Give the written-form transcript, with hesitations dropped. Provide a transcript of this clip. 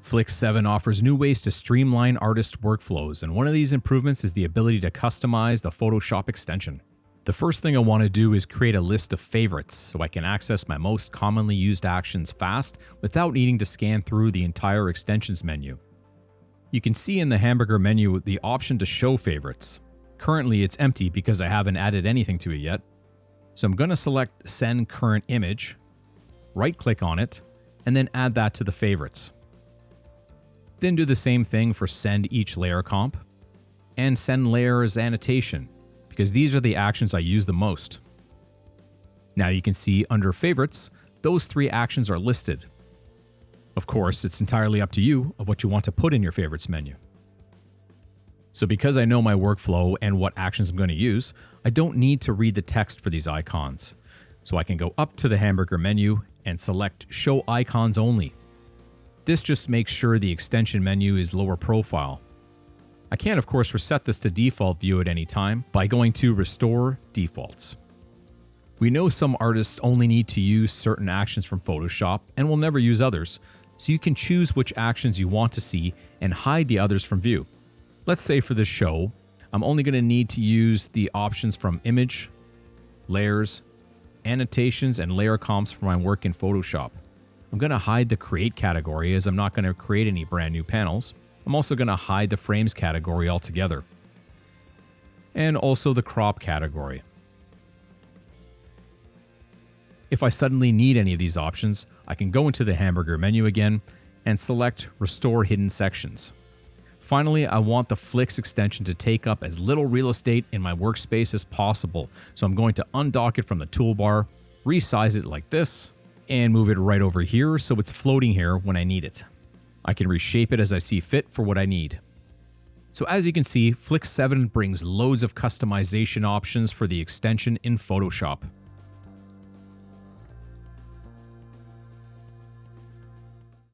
Flix 7 offers new ways to streamline artist workflows, and one of these improvements is the ability to customize the Photoshop extension. The first thing I want to do is create a list of favorites so I can access my most commonly used actions fast without needing to scan through the entire extensions menu. You can see in the hamburger menu the option to show favorites. Currently it's empty because I haven't added anything to it yet. So I'm going to select Send Current Image, right-click on it, and then add that to the favorites. Then do the same thing for Send Each Layer Comp, and Send Layer as Annotation, because these are the actions I use the most. Now you can see under Favorites, those 3 actions are listed. Of course, it's entirely up to you of what you want to put in your Favorites menu. So because I know my workflow and what actions I'm going to use, I don't need to read the text for these icons. So I can go up to the hamburger menu and select Show Icons Only. This just makes sure the extension menu is lower profile. I can, of course, reset this to default view at any time by going to Restore Defaults. We know some artists only need to use certain actions from Photoshop and will never use others, so you can choose which actions you want to see and hide the others from view. Let's say for this show, I'm only going to need to use the options from Image, Layers, Annotations, and Layer Comps for my work in Photoshop. I'm going to hide the Create category as I'm not going to create any brand new panels. I'm also going to hide the Frames category altogether. And also the Crop category. If I suddenly need any of these options, I can go into the hamburger menu again and select Restore Hidden Sections. Finally, I want the Flix extension to take up as little real estate in my workspace as possible, so I'm going to undock it from the toolbar, resize it like this, and move it right over here so it's floating here when I need it. I can reshape it as I see fit for what I need. So as you can see, Flix 7 brings loads of customization options for the extension in Photoshop.